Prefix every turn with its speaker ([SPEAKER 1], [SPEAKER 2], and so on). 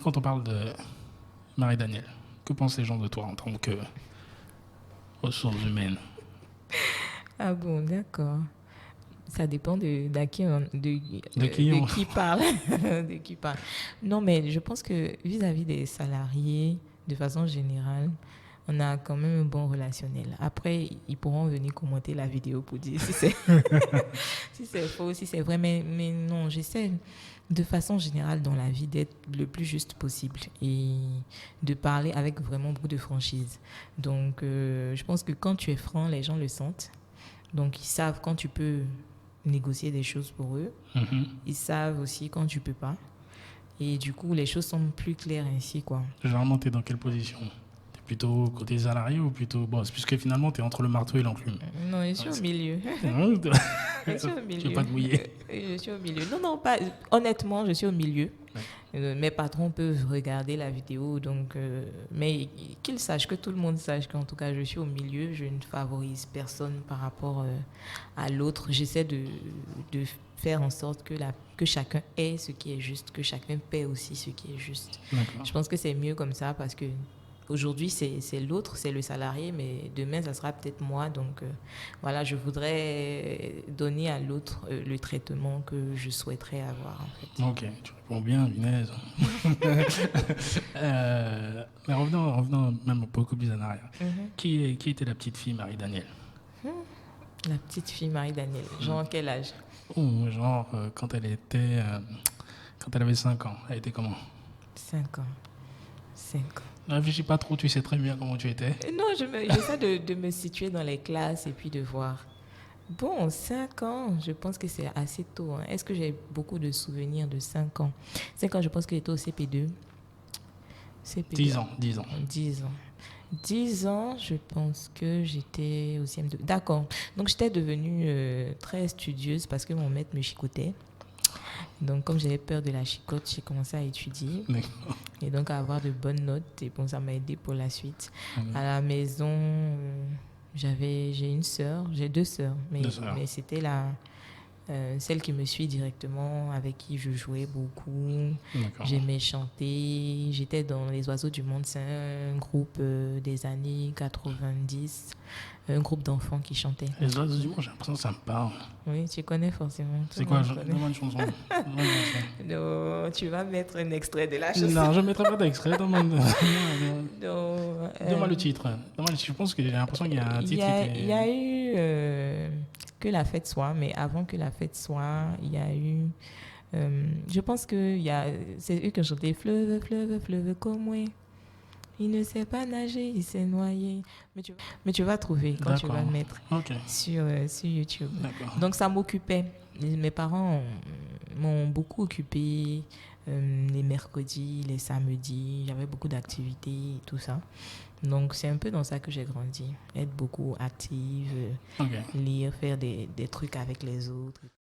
[SPEAKER 1] quand on parle de Marie-Danielle, que pensent les gens de toi en tant que ressources humaines?
[SPEAKER 2] Ah bon, d'accord. Ça dépend
[SPEAKER 1] De qui
[SPEAKER 2] de
[SPEAKER 1] on...
[SPEAKER 2] qui parle. De qui parle. Non, mais je pense que vis-à-vis des salariés, de façon générale, on a quand même un bon relationnel. Après, ils pourront venir commenter la vidéo pour dire si c'est si c'est faux, si c'est vrai. Mais non, j'essaie de façon générale dans la vie d'être le plus juste possible et de parler avec vraiment beaucoup de franchise. Donc, je pense que quand tu es franc, les gens le sentent. Donc, ils savent quand tu peux négocier des choses pour eux.
[SPEAKER 1] Mhm.
[SPEAKER 2] Ils savent aussi quand tu peux pas. Et du coup, les choses sont plus claires ainsi, quoi.
[SPEAKER 1] Généralement, tu es dans quelle position? Tu es plutôt côté salarié ou plutôt boss? Puisque finalement, tu es entre le marteau et l'enclume.
[SPEAKER 2] Non, je suis au milieu. Je suis au
[SPEAKER 1] Tu veux
[SPEAKER 2] milieu.
[SPEAKER 1] pas te mouiller?
[SPEAKER 2] Je suis au milieu. Non, non, pas. Honnêtement, je suis au milieu.
[SPEAKER 1] Ouais.
[SPEAKER 2] Mes patrons peuvent regarder la vidéo, donc, mais qu'ils sachent, que tout le monde sache qu'en tout cas, je suis au milieu. Je ne favorise personne par rapport à l'autre. J'essaie de faire en sorte que chacun ait ce qui est juste, que chacun paie aussi ce qui est juste.
[SPEAKER 1] D'accord.
[SPEAKER 2] Je pense que c'est mieux comme ça parce que aujourd'hui, c'est l'autre, c'est le salarié, mais demain, ça sera peut-être moi. Donc, voilà, je voudrais donner à l'autre le traitement que je souhaiterais avoir, en fait.
[SPEAKER 1] Ok, tu réponds bien, Inès. Mais revenons même beaucoup plus en arrière. Qui était la petite fille Marie-Danielle?
[SPEAKER 2] La petite fille Marie-Danielle, genre quel âge?
[SPEAKER 1] Genre, quand quand elle avait 5 ans, elle était comment?
[SPEAKER 2] 5 ans. 5 ans.
[SPEAKER 1] Ne réfléchis pas trop, tu sais très bien comment tu étais.
[SPEAKER 2] Non, j'essaie de me situer dans les classes et puis de voir. Bon, 5 ans, je pense que c'est assez tôt. Hein. Est-ce que j'ai beaucoup de souvenirs de 5 ans? 5 ans, je pense que j'étais au CP2.
[SPEAKER 1] 10 ans, 10 ans.
[SPEAKER 2] 10 ans. 10 ans, je pense que j'étais au CM2. D'accord. Donc, j'étais devenue très studieuse parce que mon maître me chicotait. Donc, comme j'avais peur de la chicotte, j'ai commencé à étudier.
[SPEAKER 1] D'accord.
[SPEAKER 2] Et donc, à avoir de bonnes notes. Et bon, ça m'a aidé pour la suite. À la maison, j'ai une sœur. J'ai 2 sœurs. Mais c'était celle qui me suit directement, avec qui je jouais beaucoup.
[SPEAKER 1] D'accord.
[SPEAKER 2] J'aimais chanter. J'étais dans Les Oiseaux du Monde. C'est un groupe des années 90. Un groupe d'enfants qui chantaient.
[SPEAKER 1] Les Oiseaux du Monde, j'ai l'impression que ça me parle.
[SPEAKER 2] Oui, tu connais forcément.
[SPEAKER 1] C'est quoi? Donne-moi une chanson.
[SPEAKER 2] Non, tu vas mettre un extrait de la chanson.
[SPEAKER 1] Non, je ne mettrai pas d'extrait. Donne-moi le titre. Je pense que j'ai l'impression qu'il y a un titre.
[SPEAKER 2] Il y a eu Que la fête soit, mais avant que la fête soit, il y a eu. Je pense que c'est eux qui ont chanté Fleuve, fleuve, fleuve comme moi. Il ne sait pas nager, il s'est noyé. Mais tu vas trouver quand tu vas le mettre sur YouTube.
[SPEAKER 1] D'accord.
[SPEAKER 2] Donc ça m'occupait. Mes parents m'ont beaucoup occupée les mercredis, les samedis. J'avais beaucoup d'activités et tout ça. Donc c'est un peu dans ça que j'ai grandi. Être beaucoup active, lire, faire des trucs avec les autres.